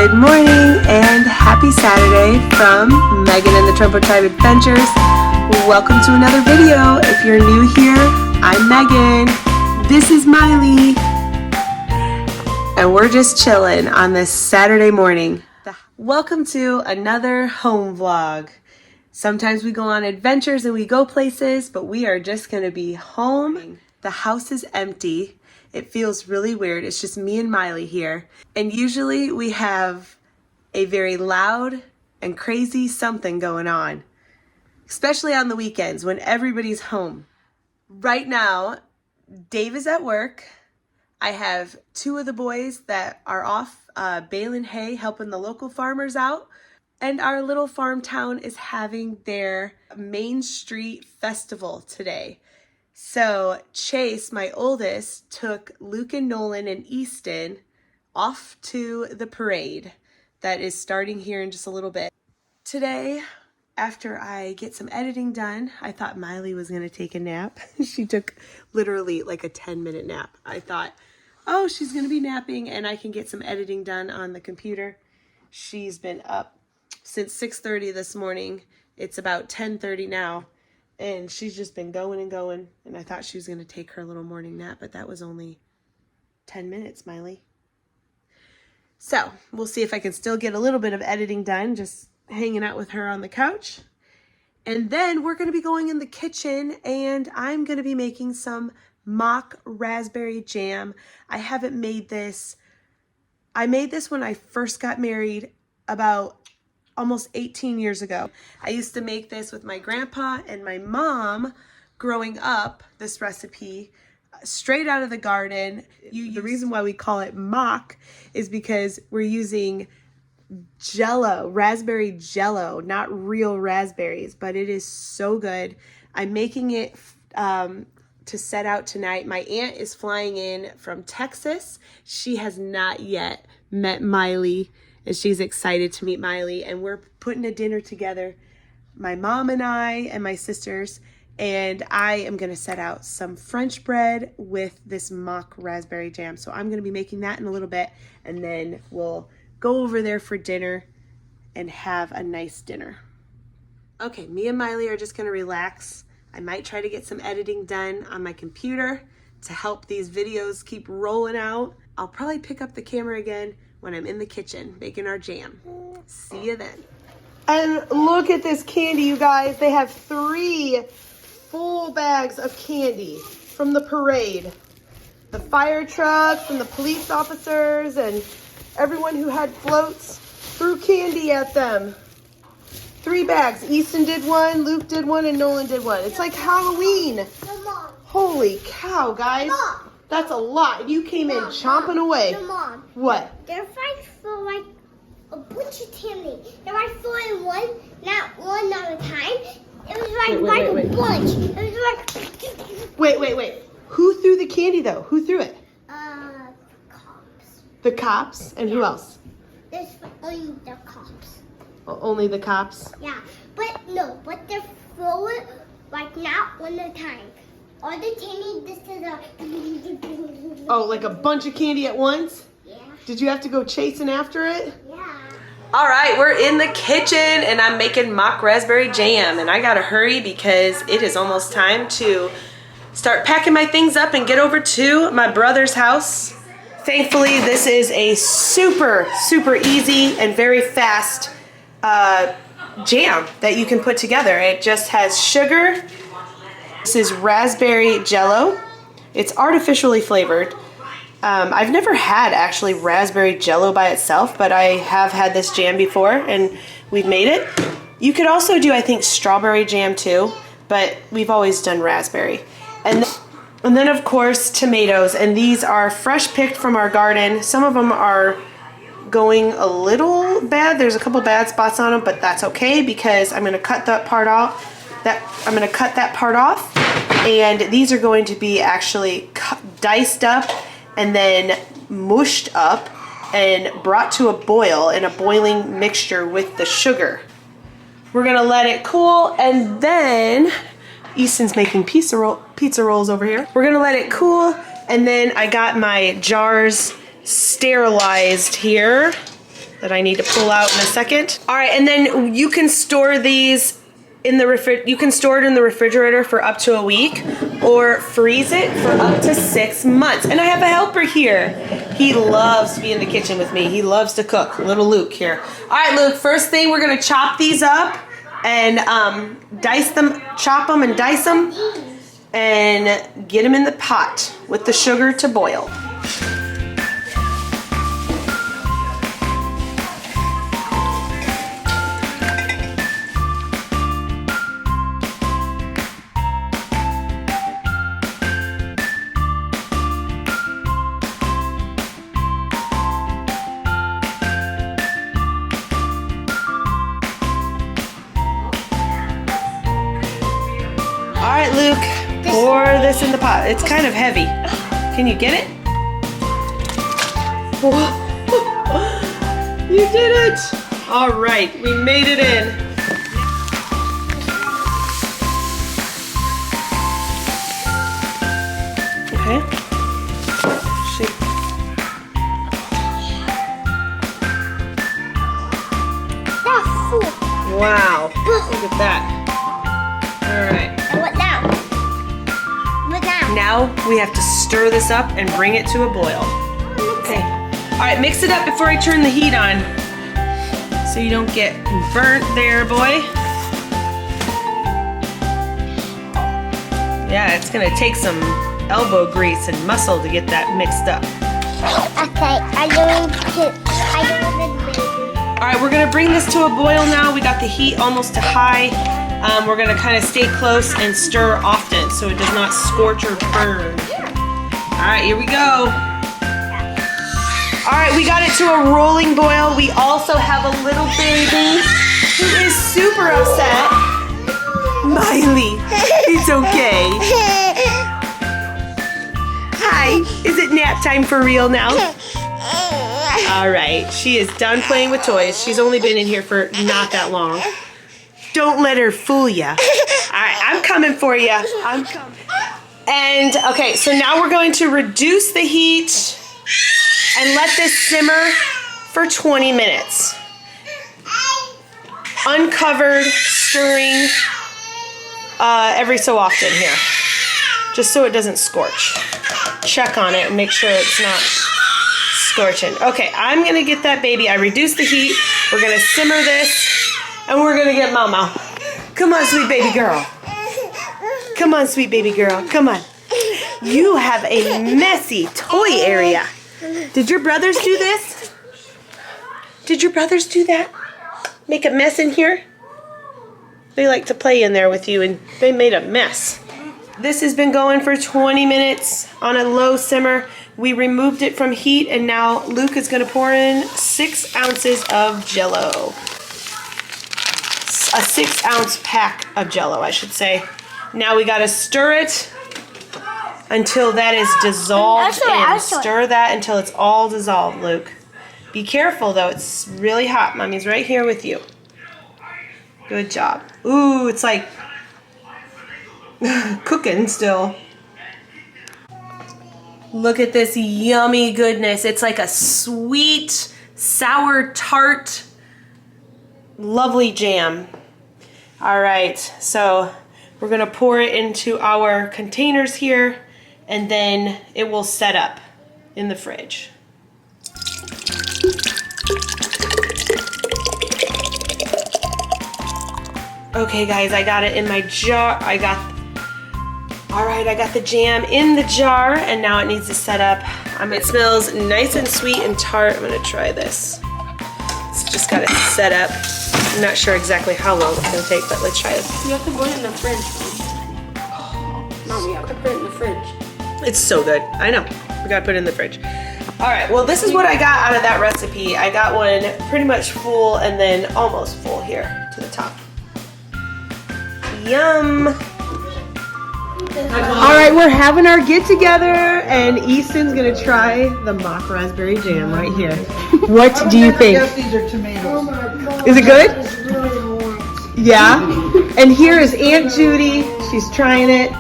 Good morning and happy Saturday from Megan and the Trumbo Tribe Adventures. Welcome to another video. If you're new here, I'm Megan. This is Miley. And we're just chilling on this Saturday morning. Welcome to another home vlog. Sometimes we go on adventures and we go places, but we are just going to be home. The house is empty. It feels really weird. It's just me and Miley here. And usually we have a very loud and crazy something going on, especially on the weekends when everybody's home. Right now, Dave is at work. I have two of the boys that are off baling hay, helping the local farmers out. And our little farm town is having their Main Street Festival today. So Chase, my oldest, took Luke and Nolan and Easton off to the parade that is starting here in just a little bit. Today, after I get some editing done, I thought Miley was going to take a nap. She took literally like a 10-minute nap. I thought, oh, she's going to be napping and I can get some editing done on the computer. She's been up since 6:30 this morning. It's about 10:30 now. And she's just been going and going. And I thought she was going to take her little morning nap, but that was only 10 minutes, Miley. So we'll see if I can still get a little bit of editing done, just hanging out with her on the couch. And then we're going to be going in the kitchen and I'm going to be making some mock raspberry jam. I haven't made this. I made this when I first got married about almost 18 years ago. I used to make this with my grandpa and my mom growing up, this recipe, straight out of the garden. The reason why we call it mock is because we're using jello, raspberry jello, not real raspberries, but it is so good. I'm making it to set out tonight. My aunt is flying in from Texas. She has not yet met Miley, and she's excited to meet Miley, and we're putting a dinner together, my mom and I and my sisters, and I am going to set out some French bread with this mock raspberry jam. So I'm going to be making that in a little bit, and then we'll go over there for dinner and have a nice dinner. Okay, me and Miley are just going to relax. I might try to get some editing done on my computer to help these videos keep rolling out. I'll probably pick up the camera again when I'm in the kitchen making our jam. See you then. And look at this candy, you guys. They have 3 full bags of candy from the parade. The fire trucks and the police officers and everyone who had floats threw candy at them. 3 bags. Easton did one, Luke did one, and Nolan did one. It's like Halloween. Mom. Holy cow, guys. Mom. That's a lot. You came in chomping away. Mom. What? They're fighting for like a bunch of candy. They're like throwing one, not one at a time. It was like a bunch. It was like. Wait. Who threw the candy though? Who threw it? Cops. The cops? And who else? There's only the cops. Only the cops? Yeah, but they're throwing like not one at a time. All the candy, this is a. Oh, like a bunch of candy at once? Yeah. Did you have to go chasing after it? Yeah. All right, we're in the kitchen and I'm making mock raspberry jam, and I gotta hurry because it is almost time to start packing my things up and get over to my brother's house. Thankfully, this is a super easy and very fast jam that you can put together. It just has sugar. This is raspberry jello. It's artificially flavored. I've never had actually raspberry jello by itself, but I have had this jam before and we've made it. You could also do, I think, strawberry jam too, but we've always done raspberry. And then of course tomatoes, and these are fresh picked from our garden. Some of them are going a little bad. There's a couple bad spots on them, but that's okay because I'm going to cut that part off. And these are going to be actually diced up and then mushed up and brought to a boil in a boiling mixture with the sugar. We're gonna let it cool, and then Easton's making pizza rolls over here. We're gonna let it cool, and then I got my jars sterilized here. that I need to pull out in a second. All right, and then you can store these in the you can store it in the refrigerator for up to a week or freeze it for up to 6 months. And I have a helper here. He loves to be in the kitchen with me. He loves to cook. Little Luke here. All right, Luke, first thing we're gonna chop these up and dice them, chop them and dice them and get them in the pot with the sugar to boil. All right, Luke, pour this in the pot. It's kind of heavy. Can you get it? You did it! All right, we made it in. Okay. Wow, look at that. All right. What now? What now? Now we have to stir this up and bring it to a boil. Okay. All right, mix it up before I turn the heat on so you don't get burnt there, boy. Yeah, it's gonna take some elbow grease and muscle to get that mixed up. Okay, I don't All right, we're gonna bring this to a boil now. We got the heat almost to high. We're gonna kind of stay close and stir often so it does not scorch or burn. All right, here we go. All right, we got it to a rolling boil. We also have a little baby who is super upset. Miley, it's okay. Hi, is it nap time for real now? All right, she is done playing with toys. She's only been in here for not that long. Don't let her fool you. All right, I'm coming for you. I'm coming. And okay, so now we're going to reduce the heat and let this simmer for 20 minutes. Uncovered, stirring every so often here, just so it doesn't scorch. Check on it and make sure it's not scorching. Okay, I'm gonna get that baby. I reduced the heat. We're gonna simmer this. And we're gonna get Mama. Come on, sweet baby girl. Come on, sweet baby girl. Come on. You have a messy toy area. Did your brothers do this? Did your brothers do that? Make a mess in here? They like to play in there with you and they made a mess. This has been going for 20 minutes on a low simmer. We removed it from heat and now Luke is gonna pour in 6 ounces of jello. A 6-ounce pack of jello, I should say. Now we gotta stir it until that is dissolved in. Stir that until it's all dissolved, Luke. Be careful though, it's really hot. Mommy's right here with you. Good job. Ooh, it's like cooking still. Look at this yummy goodness. It's like a sweet, sour, tart, lovely jam. All right, so we're gonna pour it into our containers here and then it will set up in the fridge. Okay guys, I got it in my jar. I got the jam in the jar and now it needs to set up. It smells nice and sweet and tart. I'm gonna try this. It's just gotta set up. I'm not sure exactly how long it's gonna take, but let's try it. You have to put it in the fridge. Mom, you have to put it in the fridge. It's so good. I know. We gotta put it in the fridge. All right, well this is what I got out of that recipe. I got one pretty much full and then almost full here to the top. Yum. All right, we're having our get together and Easton's gonna try the mock raspberry jam right here. What do you think? I guess these are tomatoes. Is it good? It's really nice. Yeah. And here is Aunt Judy. She's trying it.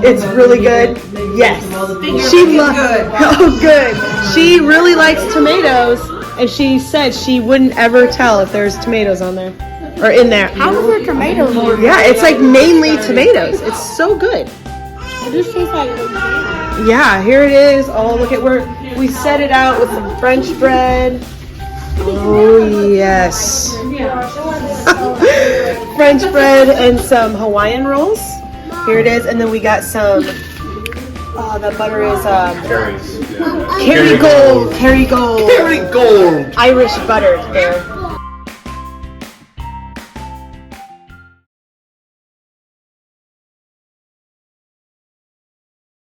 It's really good. Yes. She loves. Oh, good. She really likes tomatoes. And she said she wouldn't ever tell if there's tomatoes on there or in there. How is there tomatoes? Yeah, it's like mainly tomatoes. It's so good. It just tastes like lasagna. Yeah, here it is. Oh, look at where we set it out with some French bread. Oh, yes. French bread and some Hawaiian rolls. Here it is. And then we got some, the butter is Kerrygold Kerrygold. Irish butter there.